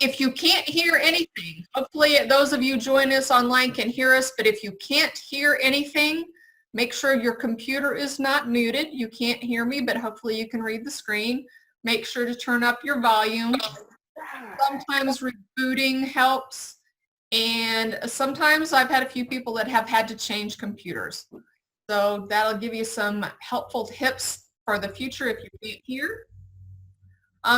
If you can't hear anything, hopefully those of you joining us online can hear us, but if you can't hear anything, make sure your computer is not muted. You can't hear me, but hopefully you can read the screen. Make sure to turn up your volume. Sometimes rebooting helps, and sometimes I've had a few people that have had to change computers. So that'll give you some helpful tips for the future if you can't hear.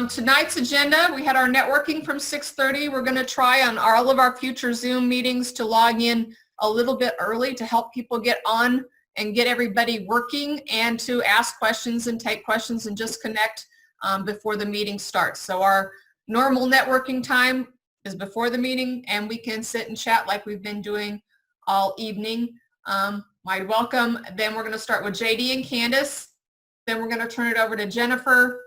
Tonight's agenda, we had our networking from 6:30. We're going to try on all of our future Zoom meetings to log in a little bit early to help people get on and get everybody working, and to ask questions and take questions and just connect before the meeting starts. So our normal networking time is before the meeting, and we can sit and chat like we've been doing all evening. Mighty welcome. Then we're going to start with JD and Candace. Then we're going to turn it over to Jennifer,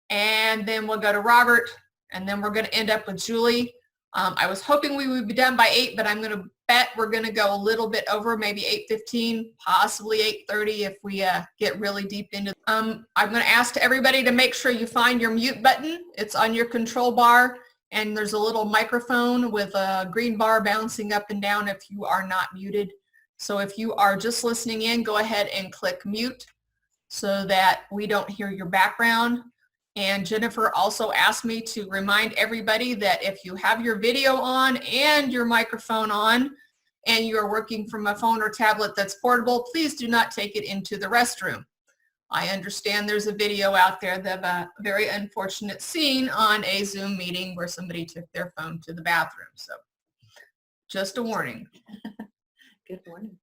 and then we'll go to Robert, and then we're going to end up with Julie. I was hoping we would be done by 8, but I'm going to bet we're going to go a little bit over, maybe 8:15, possibly 8:30 if we get really deep into it. I'm going to ask everybody to make sure you find your mute button. It's on your control bar, and there's a little microphone with a green bar bouncing up and down if you are not muted. So if you are just listening in, go ahead and click mute so that we don't hear your background. And Jennifer also asked me to remind everybody that if you have your video on and your microphone on and you are working from a phone or tablet that's portable, please do not take it into the restroom. I understand there's a video out there of a very unfortunate scene on a Zoom meeting where somebody took their phone to the bathroom. So just a warning. Good morning.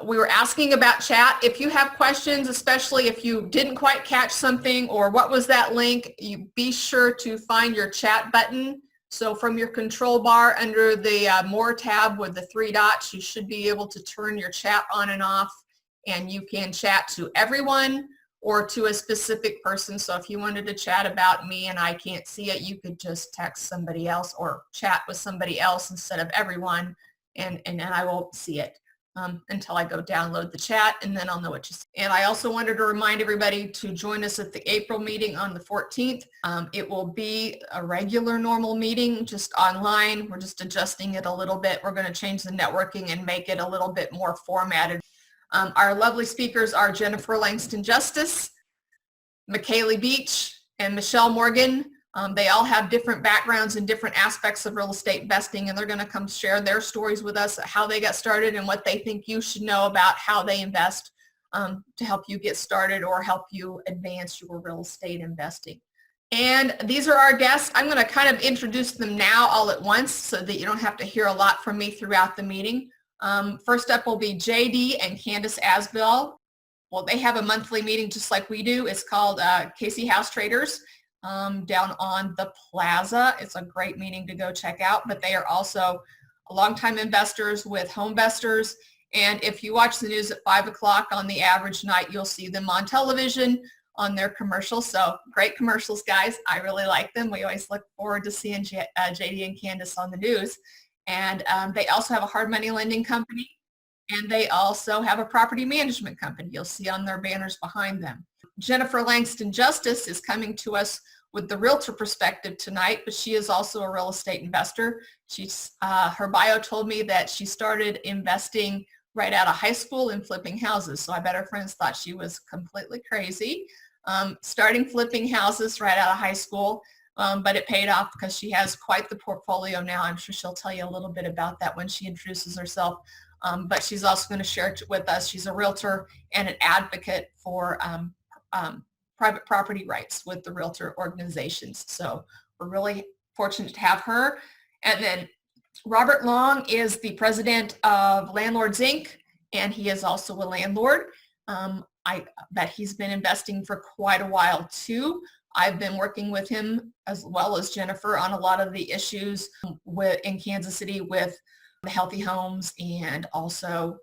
We were asking about chat. If you have questions, especially if you didn't quite catch something or what was that link, you be sure to find your chat button. So from your control bar under the More tab with the 3 dots, you should be able to turn your chat on and off, and you can chat to everyone or to a specific person. So if you wanted to chat about me and I can't see it, you could just text somebody else or chat with somebody else instead of everyone, and I won't see it. Until I go download the chat, and then I'll know what you see. And I also wanted to remind everybody to join us at the April meeting on the 14th. It will be a regular normal meeting, just online. We're just adjusting it a little bit. We're going to change the networking and make it a little bit more formatted. Our lovely speakers are Jennifer Langston-Justus, McKaylee Beach, and Michelle Morgan. They all have different backgrounds and different aspects of real estate investing, and they're going to come share their stories with us, how they got started and what they think you should know about how they invest to help you get started or help you advance your real estate investing. And these are our guests. I'm going to kind of introduce them now all at once so that you don't have to hear a lot from me throughout the meeting. First up will be JD and Candace Asbell. Well, they have a monthly meeting just like we do. It's called Casey House Traders. Down on the plaza. It's a great meeting to go check out, but they are also longtime investors with Homevestors. And if you watch the news at 5 o'clock on the average night, you'll see them on television on their commercials. So great commercials, guys. I really like them. We always look forward to seeing JD and Candace on the news. And they also have a hard money lending company, and they also have a property management company. You'll see on their banners behind them. Jennifer Langston-Justus is coming to us with the Realtor perspective tonight, but she is also a real estate investor. Her bio told me that she started investing right out of high school and flipping houses. So I bet her friends thought she was completely crazy, starting flipping houses right out of high school. But it paid off because she has quite the portfolio now. I'm sure she'll tell you a little bit about that when she introduces herself. But she's also going to share it with us. She's a realtor and an advocate for private property rights with the Realtor organizations. So we're really fortunate to have her. And then Robert Long is the president of Landlords, Inc., and he is also a landlord. I bet he's been investing for quite a while too. I've been working with him as well as Jennifer on a lot of the issues in Kansas City with the healthy homes and also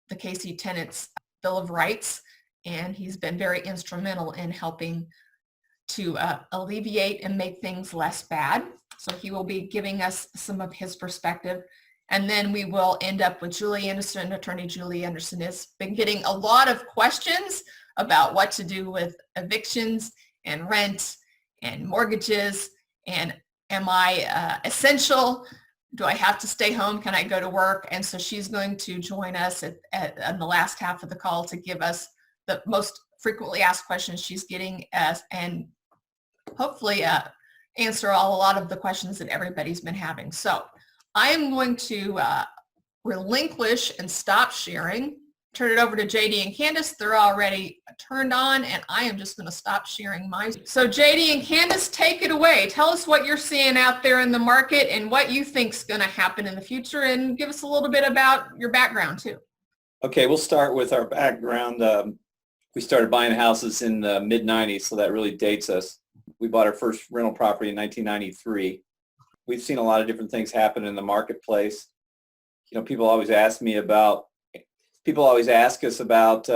the KC Tenants Bill of Rights. And he's been very instrumental in helping to alleviate and make things less bad. So he will be giving us some of his perspective. And then we will end up with Julie Anderson. Attorney Julie Anderson has been getting a lot of questions about what to do with evictions and rent and mortgages. And am I essential? Do I have to stay home? Can I go to work? And so she's going to join us in the last half of the call to give us the most frequently asked questions she's getting and hopefully answer a lot of the questions that everybody's been having. So I am going to relinquish and stop sharing, turn it over to JD and Candace. They're already turned on, and I am just going to stop sharing mine. So JD and Candace, take it away. Tell us what you're seeing out there in the market and what you think is going to happen in the future, and give us a little bit about your background too. Okay, we'll start with our background. We started buying houses in the mid-90s, so that really dates us. We bought our first rental property in 1993. We've seen a lot of different things happen in the marketplace. You know, people always ask us about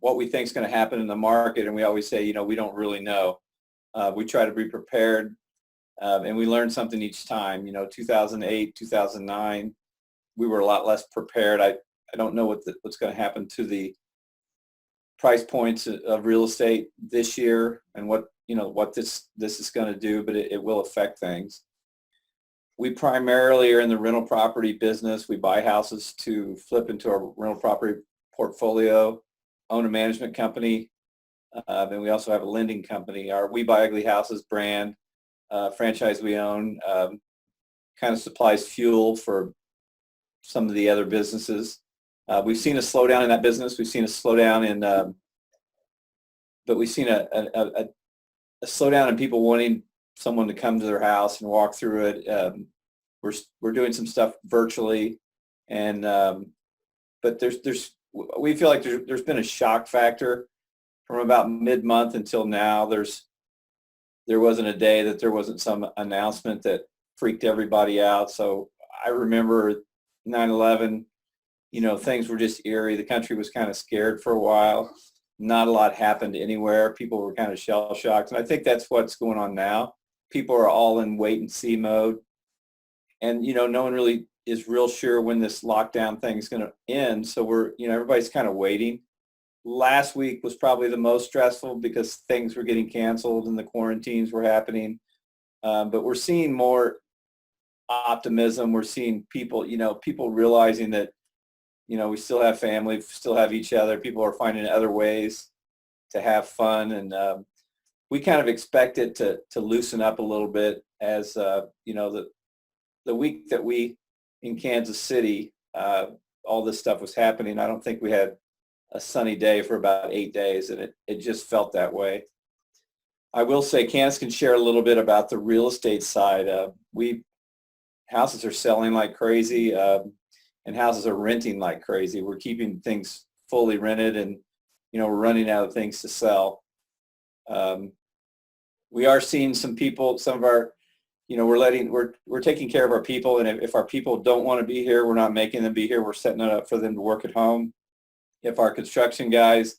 what we think is going to happen in the market, and we always say, you know, we don't really know. We try to be prepared, and we learn something each time. You know, 2008, 2009, we were a lot less prepared. I don't know what's going to happen to the price points of real estate this year and what this is going to do, but it will affect things. We primarily are in the rental property business. We buy houses to flip into our rental property portfolio, own a management company, and we also have a lending company. Our We Buy Ugly Houses brand, franchise we own, kind of supplies fuel for some of the other businesses. We've seen a slowdown in that business. We've seen a slowdown but we've seen a slowdown in people wanting someone to come to their house and walk through it. We're doing some stuff virtually, and but we feel like there's been a shock factor from about mid-month until now. There wasn't a day that there wasn't some announcement that freaked everybody out. So I remember 9/11. You know, things were just eerie. The country was kind of scared for a while. Not a lot happened anywhere. People were kind of shell-shocked. And I think that's what's going on now. People are all in wait-and-see mode. And, you know, no one really is real sure when this lockdown thing is going to end. So everybody's kind of waiting. Last week was probably the most stressful because things were getting canceled and the quarantines were happening. But we're seeing more optimism. We're seeing people realizing that, we still have family, we still have each other. People are finding other ways to have fun, and we kind of expect it to loosen up a little bit as the week that we in Kansas City, all this stuff was happening. I don't think we had a sunny day for about 8 days, and it just felt that way. I will say Candace can share a little bit about the real estate side. Houses are selling like crazy. And houses are renting like crazy. We're keeping things fully rented, and we're running out of things to sell. We are seeing some people. Some of our, we're taking care of our people, and if our people don't want to be here, we're not making them be here. We're setting it up for them to work at home. If our construction guys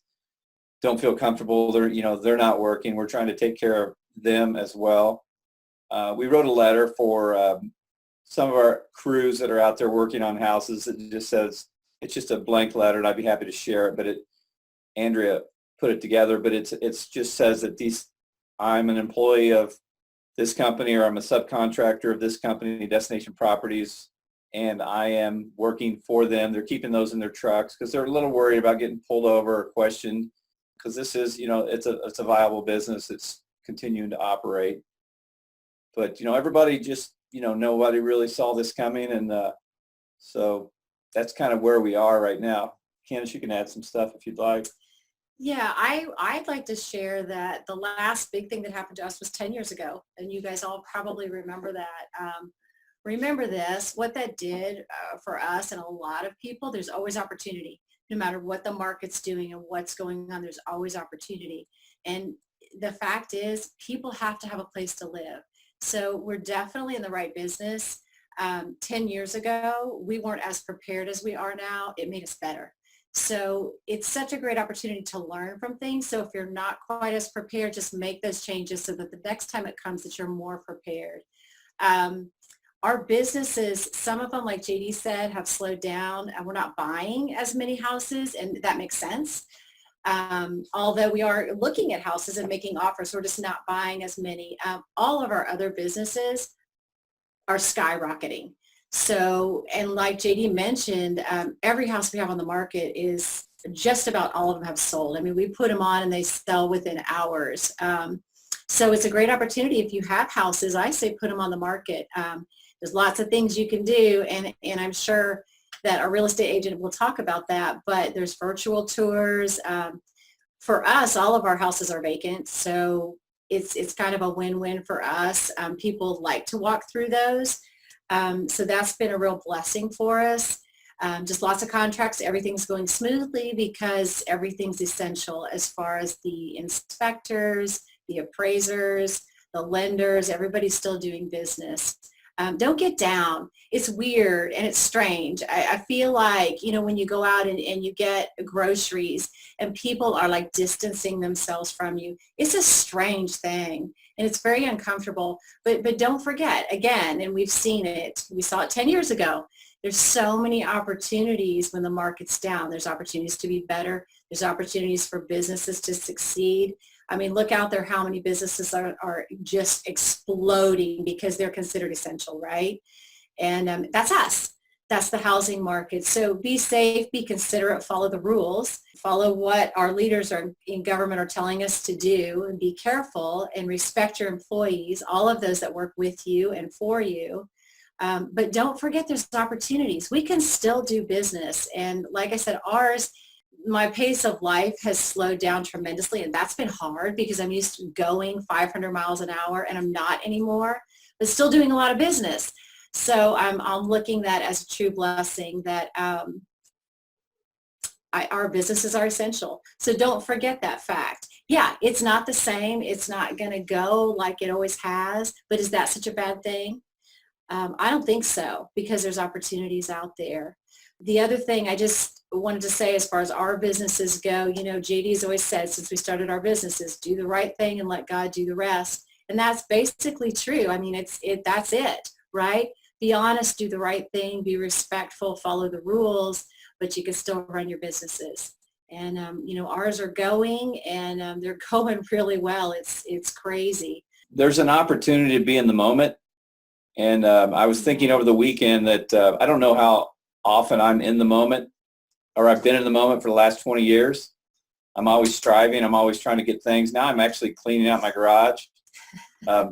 don't feel comfortable, they're not working. We're trying to take care of them as well. We wrote a letter for some of our crews that are out there working on houses. It just says, it's just a blank letter, and I'd be happy to share it, but Andrea put it together, but it's just says that I'm an employee of this company, or I'm a subcontractor of this company, Destination Properties, and I am working for them. They're keeping those in their trucks because they're a little worried about getting pulled over or questioned, because this is, it's a viable business. It's continuing to operate. But, everybody just, nobody really saw this coming, and so that's kind of where we are right now. Candace, you can add some stuff if you'd like. Yeah, I'd like to share that the last big thing that happened to us was 10 years ago, and you guys all probably remember that. Remember this, what that did for us and a lot of people. There's always opportunity. No matter what the market's doing and what's going on, there's always opportunity. And the fact is, people have to have a place to live. So we're definitely in the right business. 10 years ago, we weren't as prepared as we are now. It made us better. So it's such a great opportunity to learn from things. So if you're not quite as prepared, just make those changes so that the next time it comes that you're more prepared. Our businesses, some of them, like JD said, have slowed down, and we're not buying as many houses, and that makes sense. Although we are looking at houses and making offers, we're just not buying as many. All of our other businesses are skyrocketing. So, and like JD mentioned, every house we have on the market is just about all of them have sold. I mean, we put them on and they sell within hours. So it's a great opportunity. If you have houses, I say put them on the market. There's lots of things you can do, and I'm sure that a real estate agent will talk about that, but there's virtual tours. For us, all of our houses are vacant, so it's kind of a win-win for us. People like to walk through those. So that's been a real blessing for us. Just lots of contracts. Everything's going smoothly because everything's essential as far as the inspectors, the appraisers, the lenders. Everybody's still doing business. Don't get down. It's weird and it's strange. I feel like, you know, when you go out and you get groceries and people are like distancing themselves from you, it's a strange thing and it's very uncomfortable. But don't forget, again, and we've seen it, we saw it 10 years ago, there's so many opportunities when the market's down. There's opportunities to be better. There's opportunities for businesses to succeed. I mean, look out there how many businesses are just exploding because they're considered essential, right? And that's us. That's the housing market. So be safe, be considerate, follow the rules, follow what our leaders in government are telling us to do, and be careful and respect your employees, all of those that work with you and for you. But don't forget there's opportunities. We can still do business. And like I said, my pace of life has slowed down tremendously, and that's been hard because I'm used to going 500 miles an hour and I'm not anymore, but still doing a lot of business. So I'm looking at that as a true blessing that our businesses are essential. So don't forget that fact. Yeah, it's not the same. It's not going to go like it always has, but is that such a bad thing? I don't think so, because there's opportunities out there. The other thing I just wanted to say as far as our businesses go, you know, JD's always said since we started our businesses, do the right thing and let God do the rest. And that's basically true. I mean, that's it, right? Be honest, do the right thing, be respectful, follow the rules, but you can still run your businesses. And, you know, ours are going and they're going really well. It's crazy. There's an opportunity to be in the moment. And I was thinking over the weekend that I don't know how often I'm in the moment, or I've been in the moment for the last 20 years. I'm always striving. I'm always trying to get things. Now I'm actually cleaning out my garage,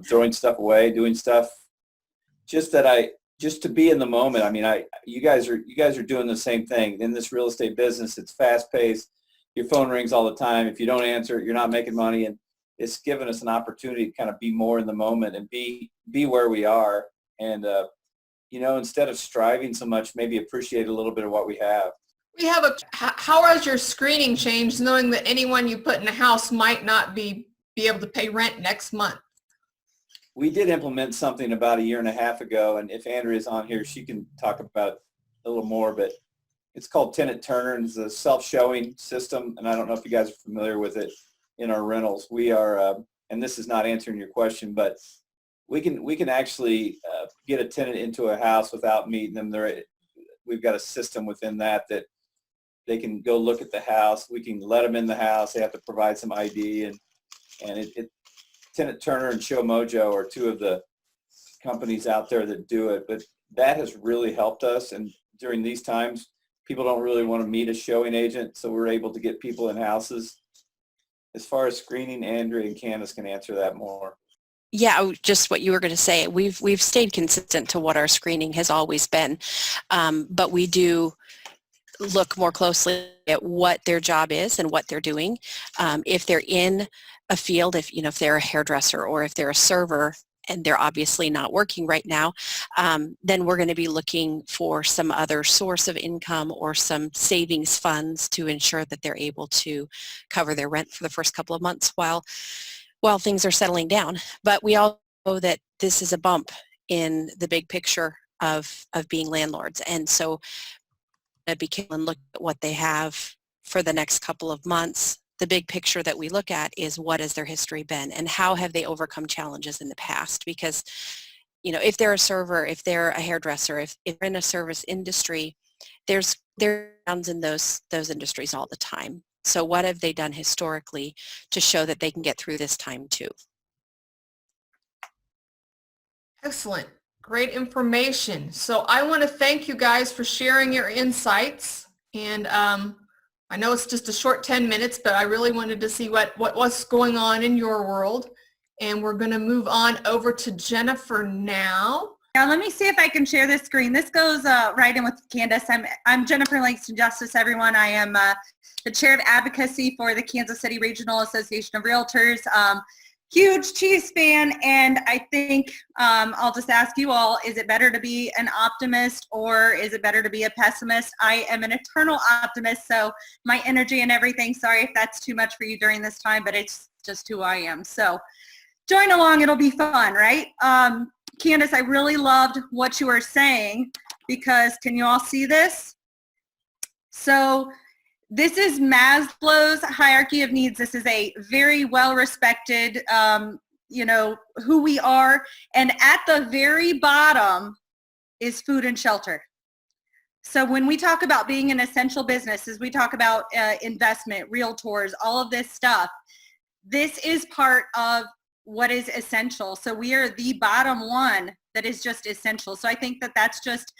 throwing stuff away, doing stuff. Just to be in the moment. I mean, you guys are doing the same thing in this real estate business. It's fast paced. Your phone rings all the time. If you don't answer, you're not making money. And it's given us an opportunity to kind of be more in the moment and be where we are. And, you know, instead of striving so much, maybe appreciate a little bit of what we have. How has your screening changed, knowing that anyone you put in a house might not be able to pay rent next month? We did implement something about a year and a half ago, and if Andrea's on here, she can talk about it a little more, but it's called Tenant Turner, and it's a self-showing system, and I don't know if you guys are familiar with it in our rentals. We are, and this is not answering your question, but we can actually get a tenant into a house without meeting them. We've got a system within that they can go look at the house. We can let them in the house. They have to provide some ID, and Tenant Turner and Show Mojo are two of the companies out there that do it. But that has really helped us. And during these times, people don't really want to meet a showing agent, so we're able to get people in houses. As far as screening, Andrea and Candace can answer that more. Yeah, just what you were going to say. We've stayed consistent to what our screening has always been, but we do look more closely at what their job is and what they're doing. If they're in a field, if they're a hairdresser or if they're a server and they're obviously not working right now, then we're going to be looking for some other source of income or some savings funds to ensure that they're able to cover their rent for the first couple of months while things are settling down. But we all know that this is a bump in the big picture of being landlords. And so be careful and look at what they have for the next couple of months. The big picture that we look at is what has their history been and how have they overcome challenges in the past? Because, if they're a server, if they're a hairdresser, if they're in a service industry, there's downs in those industries all the time. So what have they done historically to show that they can get through this time too? Excellent. Great information. So I want to thank you guys for sharing your insights. And I know it's just a short 10 minutes, but I really wanted to see what's going on in your world. And we're going to move on over to Jennifer now. Now let me see if I can share this screen. This goes right in with Candace. I'm Jennifer Langston-Justus, everyone. I am the chair of advocacy for the Kansas City Regional Association of Realtors. Huge Chiefs fan, and I think I'll just ask you all, is it better to be an optimist or is it better to be a pessimist? I am an eternal optimist, so my energy and everything, sorry if that's too much for you during this time, but it's just who I am. So join along, it'll be fun, right? Candace, I really loved what you were saying because, can you all see this? So this is Maslow's hierarchy of needs. This is a very well-respected, who we are. And at the very bottom is food and shelter. So when we talk about being an essential business, as we talk about investment, realtors, all of this stuff, this is part of what is essential. So we are the bottom one that is just essential. So I think that that's just,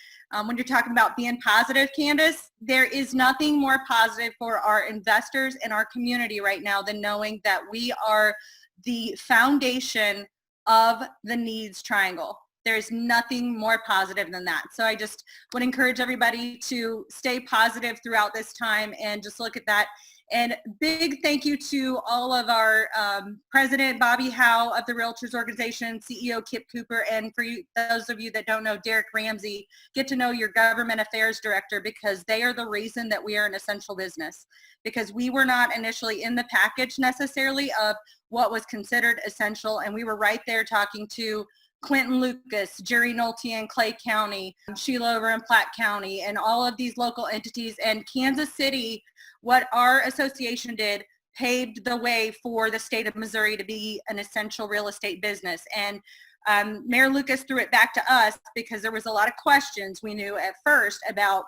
when you're talking about being positive, Candace, there is nothing more positive for our investors and our community right now than knowing that we are the foundation of the needs triangle. There's nothing more positive than that. So I just would encourage everybody to stay positive throughout this time and just look at that. And big thank you to all of our President Bobby Howe of the Realtors Organization, CEO Kip Cooper, and for you, those of you that don't know, Derek Ramsey, get to know your Government Affairs Director, because they are the reason that we are an essential business, because we were not initially in the package necessarily of what was considered essential, and we were right there talking to Clinton Lucas, Jerry Nolte in Clay County, Sheila over in Platte County, and all of these local entities. And Kansas City, what our association did, paved the way for the state of Missouri to be an essential real estate business. And Mayor Lucas threw it back to us because there was a lot of questions we knew at first about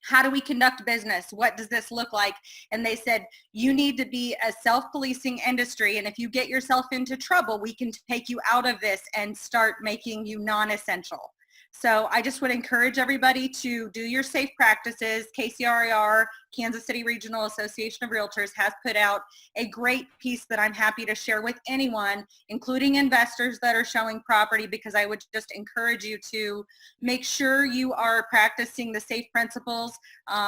how do we conduct business? What does this look like? And they said, you need to be a self-policing industry. And if you get yourself into trouble, we can take you out of this and start making you non-essential. So I just would encourage everybody to do your safe practices. KCRAR, Kansas City Regional Association of Realtors, has put out a great piece that I'm happy to share with anyone, including investors that are showing property, because I would just encourage you to make sure you are practicing the safe principles.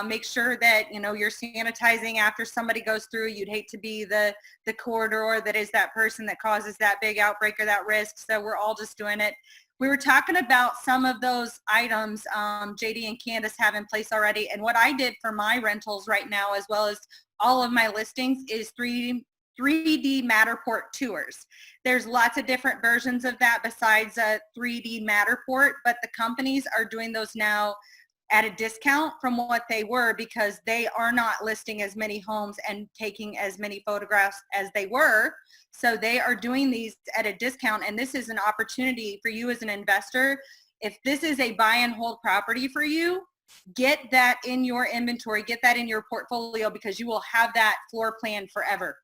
Make sure that you're sanitizing after somebody goes through. You'd hate to be the corridor that is that person that causes that big outbreak or that risk. So we're all just doing it. We were talking about some of those items JD and Candace have in place already. And what I did for my rentals right now, as well as all of my listings, is 3D Matterport tours. There's lots of different versions of that besides a 3D Matterport, but the companies are doing those now at a discount from what they were, because they are not listing as many homes and taking as many photographs as they were. So they are doing these at a discount, and this is an opportunity for you as an investor. If this is a buy and hold property for you, get that in your inventory, get that in your portfolio, because you will have that floor plan forever.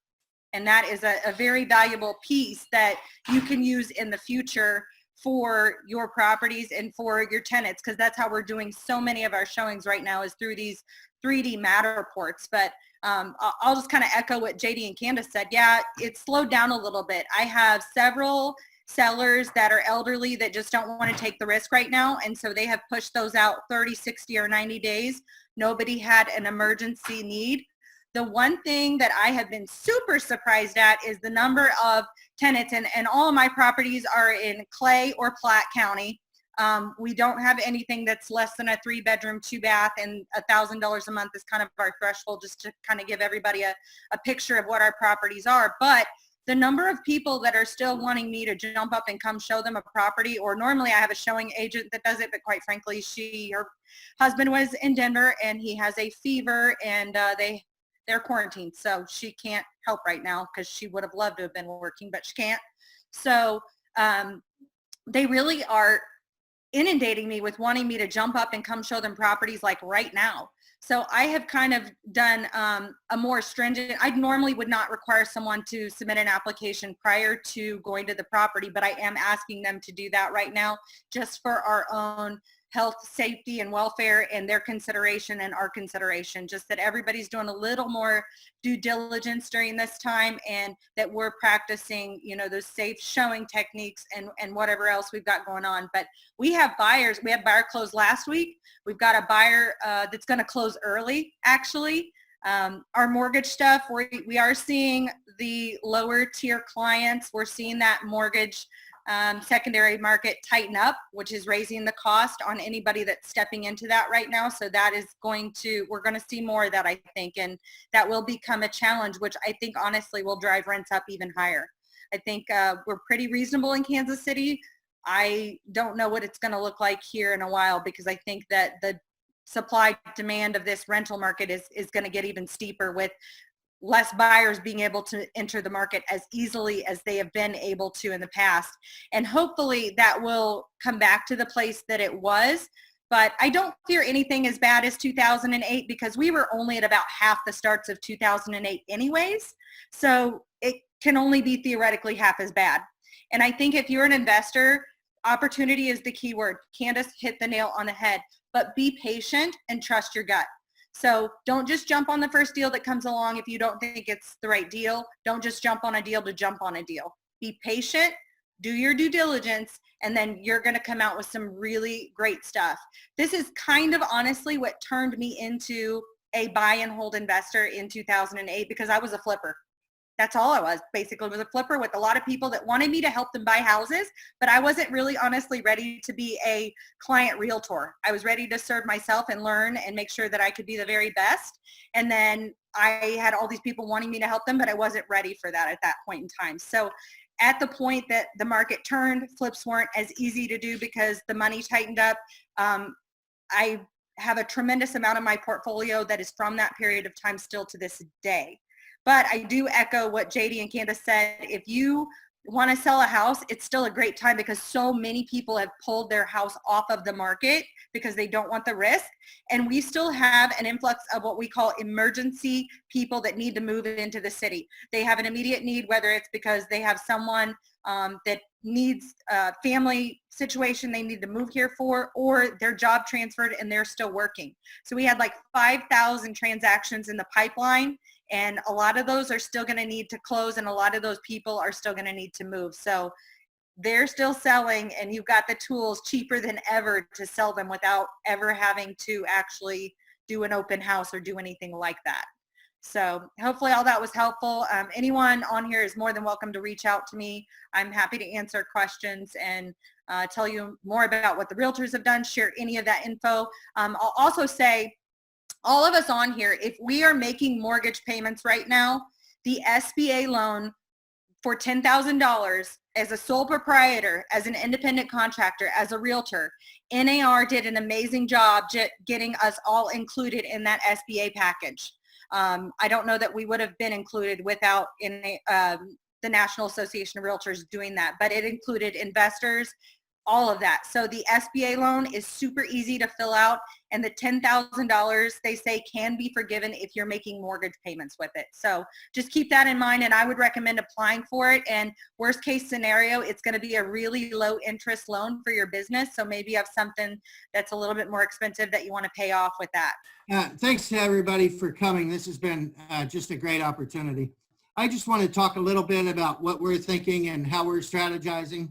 And that is a very valuable piece that you can use in the future for your properties and for your tenants, because that's how we're doing so many of our showings right now, is through these 3D Matterports. But I'll just kind of echo what JD and Candace said. Yeah, it's slowed down a little bit. I have several sellers that are elderly that just don't want to take the risk right now, and so they have pushed those out 30, 60, or 90 days. Nobody had an emergency need. The one thing that I have been super surprised at is the number of tenants, and all of my properties are in Clay or Platte County. We don't have anything that's less than a 3-bedroom, 2-bath, and $1,000 a month is kind of our threshold, just to kind of give everybody a picture of what our properties are. But the number of people that are still wanting me to jump up and come show them a property, or normally I have a showing agent that does it, but quite frankly, her husband was in Denver and he has a fever, and they're quarantined, so she can't help right now, because she would have loved to have been working, but she can't. So they really are inundating me with wanting me to jump up and come show them properties like right now. So I have kind of done a more stringent, I normally would not require someone to submit an application prior to going to the property, but I am asking them to do that right now just for our own health, safety, and welfare, and their consideration and our consideration, just that everybody's doing a little more due diligence during this time, and that we're practicing, you know, those safe showing techniques and whatever else we've got going on. But we have buyers. We had buyer close last week. We've got a buyer that's going to close early, actually. Our mortgage stuff, we are seeing the lower tier clients. We're seeing that mortgage secondary market tighten up, which is raising the cost on anybody that's stepping into that right now. So that is we're going to see more of that, I think, and that will become a challenge, which I think honestly will drive rents up even higher. I think we're pretty reasonable in Kansas City. I don't know what it's going to look like here in a while, because I think that the supply demand of this rental market is going to get even steeper, with less buyers being able to enter the market as easily as they have been able to in the past. And hopefully that will come back to the place that it was. But I don't fear anything as bad as 2008, because we were only at about half the starts of 2008 anyways. So it can only be theoretically half as bad. And I think if you're an investor, opportunity is the key word. Candace hit the nail on the head, but be patient and trust your gut. So don't just jump on the first deal that comes along if you don't think it's the right deal. Don't just jump on a deal to jump on a deal. Be patient, do your due diligence, and then you're going to come out with some really great stuff. This is kind of honestly what turned me into a buy and hold investor in 2008, because I was a flipper. That's all I was, basically, was a flipper with a lot of people that wanted me to help them buy houses, but I wasn't really honestly ready to be a client realtor. I was ready to serve myself and learn and make sure that I could be the very best. And then I had all these people wanting me to help them, but I wasn't ready for that at that point in time. So at the point that the market turned, flips weren't as easy to do because the money tightened up. I have a tremendous amount of my portfolio that is from that period of time still to this day. But I do echo what JD and Candace said. If you want to sell a house, it's still a great time, because so many people have pulled their house off of the market because they don't want the risk. And we still have an influx of what we call emergency people that need to move into the city. They have an immediate need, whether it's because they have someone that needs a family situation they need to move here for, or their job transferred and they're still working. So we had like 5,000 transactions in the pipeline, and a lot of those are still going to need to close, and a lot of those people are still going to need to move. So they're still selling, and you've got the tools cheaper than ever to sell them without ever having to actually do an open house or do anything like that. So hopefully all that was helpful. Anyone on here is more than welcome to reach out to me. I'm happy to answer questions and tell you more about what the Realtors have done, share any of that info. I'll also say, all of us on here, if we are making mortgage payments right now, the SBA loan for $10,000 as a sole proprietor, as an independent contractor, as a realtor, NAR did an amazing job getting us all included in that SBA package. I don't know that we would have been included without the National Association of Realtors doing that, but it included investors, all of that. So the SBA loan is super easy to fill out, and the $10,000 they say can be forgiven if you're making mortgage payments with it. So just keep that in mind, and I would recommend applying for it. And worst case scenario, it's going to be a really low interest loan for your business. So maybe you have something that's a little bit more expensive that you want to pay off with that. Thanks to everybody for coming. This has been just a great opportunity. I just want to talk a little bit about what we're thinking and how we're strategizing.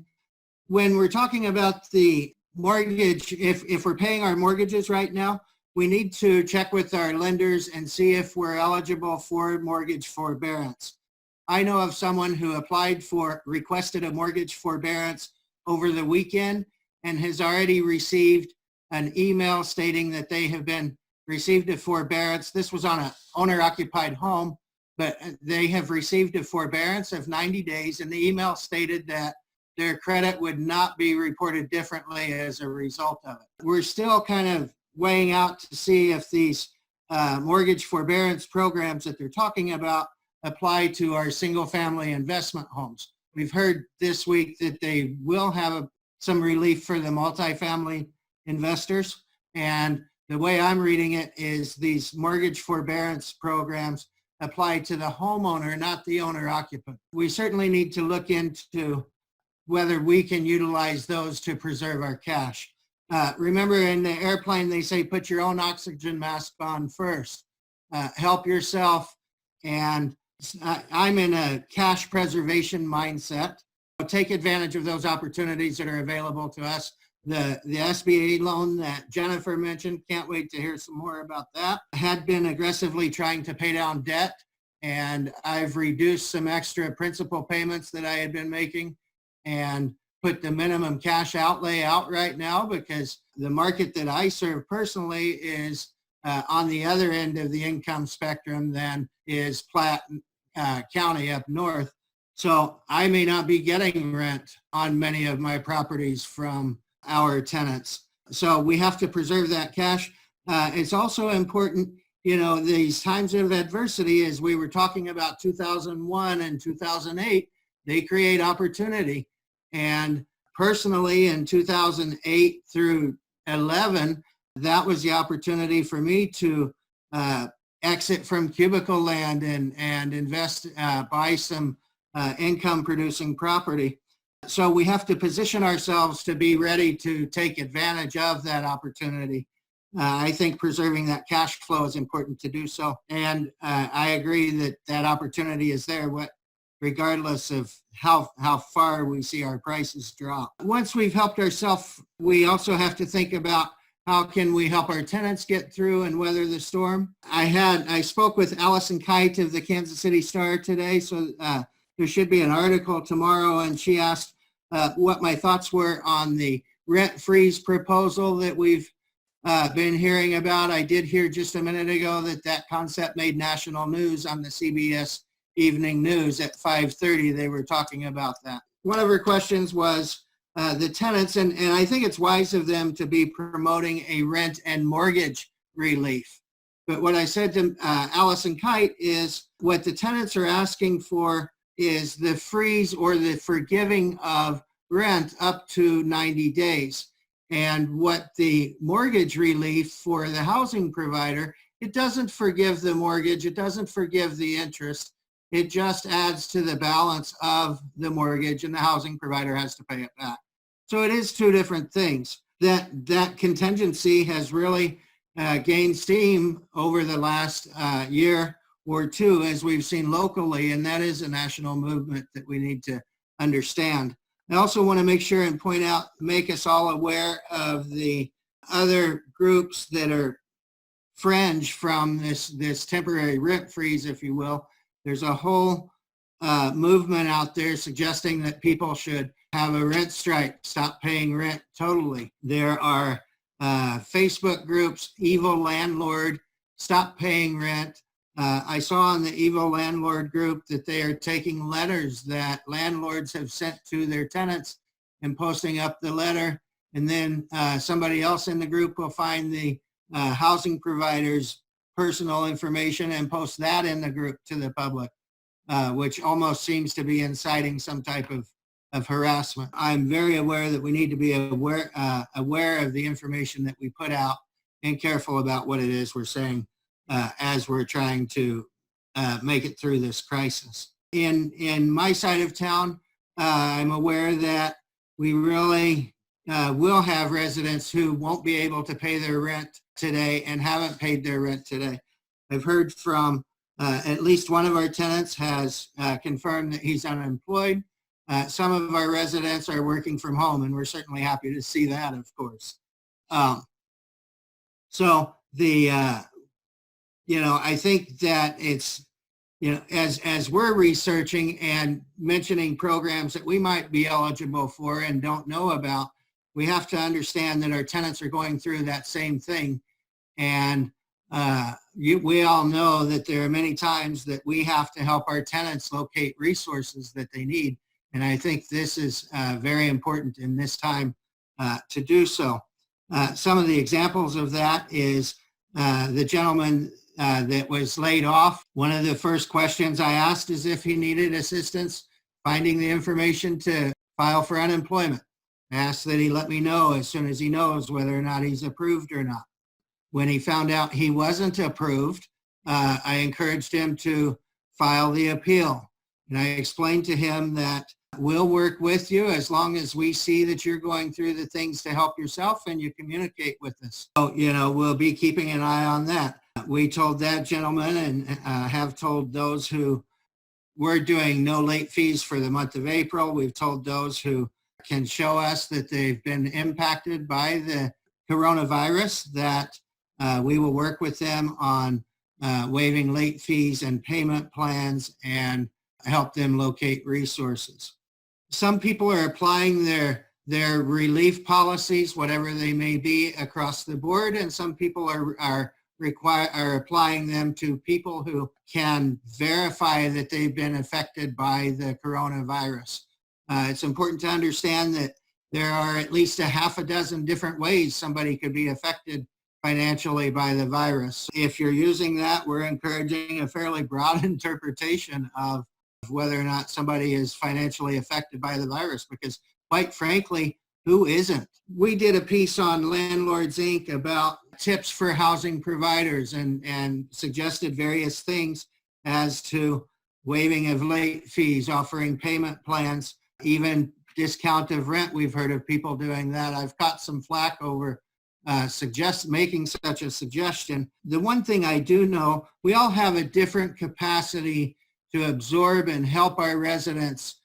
When we're talking about the mortgage, if we're paying our mortgages right now, we need to check with our lenders and see if we're eligible for mortgage forbearance. I know of someone who requested a mortgage forbearance over the weekend and has already received an email stating that they have received a forbearance. This was on an owner-occupied home, but they have received a forbearance of 90 days, and the email stated that their credit would not be reported differently as a result of it. We're still kind of weighing out to see if these mortgage forbearance programs that they're talking about apply to our single-family investment homes. We've heard this week that they will have some relief for the multifamily investors, and the way I'm reading it is these mortgage forbearance programs apply to the homeowner, not the owner occupant. We certainly need to look into whether we can utilize those to preserve our cash. Remember in the airplane, they say, put your own oxygen mask on first. Help yourself. And I'm in a cash preservation mindset. Take advantage of those opportunities that are available to us. The SBA loan that Jennifer mentioned, can't wait to hear some more about that. Had been aggressively trying to pay down debt, and I've reduced some extra principal payments that I had been making and put the minimum cash outlay out right now, because the market that I serve personally is on the other end of the income spectrum than is Platte County up north. So I may not be getting rent on many of my properties from our tenants. So we have to preserve that cash. It's also important, these times of adversity, as we were talking about 2001 and 2008, they create opportunity. And personally, in 2008 through 11, that was the opportunity for me to exit from cubicle land and invest, buy some income producing property. So we have to position ourselves to be ready to take advantage of that opportunity. I think preserving that cash flow is important to do so. And I agree that that opportunity is there, regardless of how far we see our prices drop. Once we've helped ourselves, we also have to think about how can we help our tenants get through and weather the storm. I spoke with Allison Kite of the Kansas City Star today, so there should be an article tomorrow, and she asked what my thoughts were on the rent freeze proposal that we've been hearing about. I did hear just a minute ago that concept made national news on the CBS Evening News at 5:30. They were talking about that. One of her questions was the tenants, and I think it's wise of them to be promoting a rent and mortgage relief. But what I said to Allison Kite is what the tenants are asking for is the freeze or the forgiving of rent up to 90 days. And what the mortgage relief for the housing provider, it doesn't forgive the mortgage, it doesn't forgive the interest. It just adds to the balance of the mortgage, and the housing provider has to pay it back. So it is two different things. That contingency has really gained steam over the last year or two, as we've seen locally, and that is a national movement that we need to understand. I also want to make sure and point out, make us all aware of the other groups that are fringe from this temporary rent freeze, if you will. There's a whole movement out there suggesting that people should have a rent strike, stop paying rent totally. There are Facebook groups, Evil Landlord, stop paying rent. I saw on the Evil Landlord group that they are taking letters that landlords have sent to their tenants and posting up the letter. And then somebody else in the group will find the housing provider's personal information and post that in the group to the public, which almost seems to be inciting some type of harassment. I'm very aware that we need to be aware of the information that we put out and careful about what it is we're saying as we're trying to make it through this crisis. In my side of town, I'm aware that we really will have residents who won't be able to pay their rent today and haven't paid their rent today. I've heard from at least one of our tenants has confirmed that he's unemployed. Some of our residents are working from home, and we're certainly happy to see that, of course. So I think that it's, as we're researching and mentioning programs that we might be eligible for and don't know about, we have to understand that our tenants are going through that same thing. And we all know that there are many times that we have to help our tenants locate resources that they need. And I think this is very important in this time to do so. Some of the examples of that is the gentleman that was laid off. One of the first questions I asked is if he needed assistance finding the information to file for unemployment. I asked that he let me know as soon as he knows whether or not he's approved or not. When he found out he wasn't approved, I encouraged him to file the appeal. And I explained to him that we'll work with you as long as we see that you're going through the things to help yourself and you communicate with us. So, we'll be keeping an eye on that. We told that gentleman and have told those who we're doing no late fees for the month of April. We've told those who can show us that they've been impacted by the coronavirus that we will work with them on waiving late fees and payment plans and help them locate resources. Some people are applying their relief policies, whatever they may be, across the board, and some people are applying them to people who can verify that they've been affected by the coronavirus. It's important to understand that there are at least a half a dozen different ways somebody could be affected financially by the virus. If you're using that, we're encouraging a fairly broad interpretation of whether or not somebody is financially affected by the virus, because quite frankly, who isn't? We did a piece on Landlords, Inc. about tips for housing providers and suggested various things as to waiving of late fees, offering payment plans, even discount of rent. We've heard of people doing that. I've caught some flack over making such a suggestion. The one thing I do know, we all have a different capacity to absorb and help our residents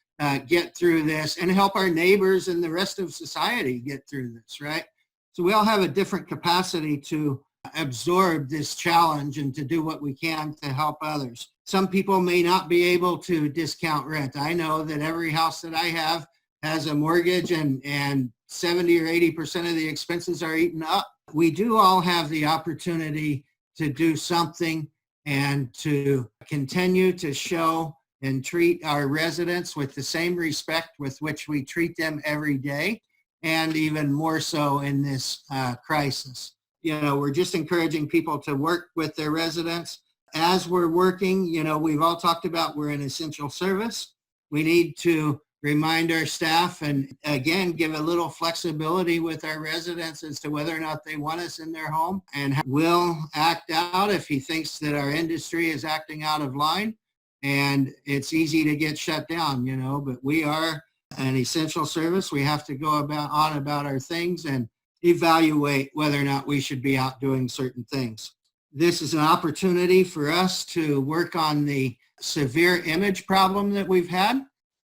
get through this and help our neighbors and the rest of society get through this, right? So we all have a different capacity to absorb this challenge and to do what we can to help others. Some people may not be able to discount rent. I know that every house that I have has a mortgage and 70 or 80% of the expenses are eaten up. We do all have the opportunity to do something and to continue to show and treat our residents with the same respect with which we treat them every day, and even more so in this crisis. We're just encouraging people to work with their residents. As we're working, we've all talked about we're an essential service. We need to remind our staff and again, give a little flexibility with our residents as to whether or not they want us in their home, and will act out if he thinks that our industry is acting out of line. And it's easy to get shut down, but we are an essential service. We have to go about our things and evaluate whether or not we should be out doing certain things. This is an opportunity for us to work on the severe image problem that we've had,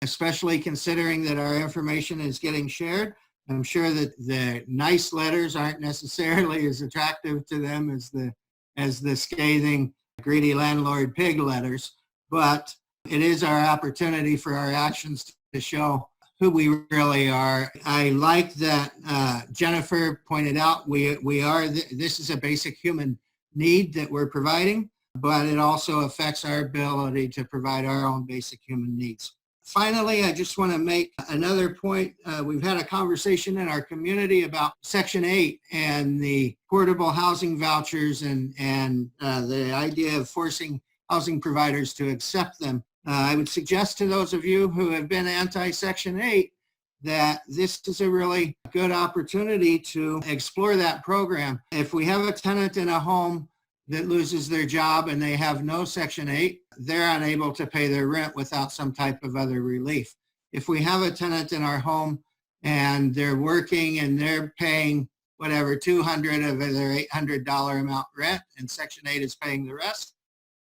especially considering that our information is getting shared. I'm sure that the nice letters aren't necessarily as attractive to them as the scathing, greedy landlord pig letters, but it is our opportunity for our actions to show who we really are. I like that Jennifer pointed out this is a basic human need that we're providing, but it also affects our ability to provide our own basic human needs. Finally, I just want to make another point. We've had a conversation in our community about Section 8 and the portable housing vouchers and the idea of forcing housing providers to accept them. I would suggest to those of you who have been anti-Section 8 that this is a really good opportunity to explore that program. If we have a tenant in a home that loses their job and they have no Section 8, they're unable to pay their rent without some type of other relief. If we have a tenant in our home and they're working and they're paying whatever, $200 of their $800 amount rent, and Section 8 is paying the rest,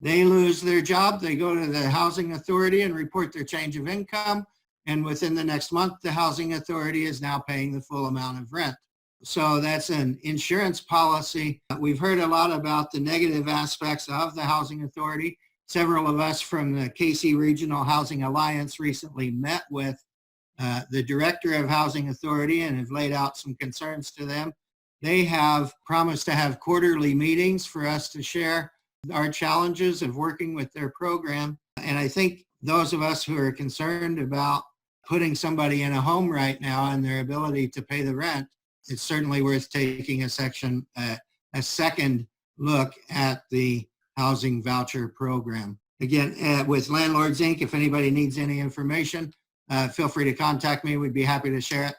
they lose their job, they go to the housing authority and report their change of income, and within the next month, the housing authority is now paying the full amount of rent. So that's an insurance policy. We've heard a lot about the negative aspects of the housing authority. Several of us from the KC Regional Housing Alliance recently met with the director of housing authority and have laid out some concerns to them. They have promised to have quarterly meetings for us to share our challenges of working with their program. And I think those of us who are concerned about putting somebody in a home right now and their ability to pay the rent, it's certainly worth taking a second look at the housing voucher program. Again, with Landlords, Inc., if anybody needs any information, feel free to contact me. We'd be happy to share it.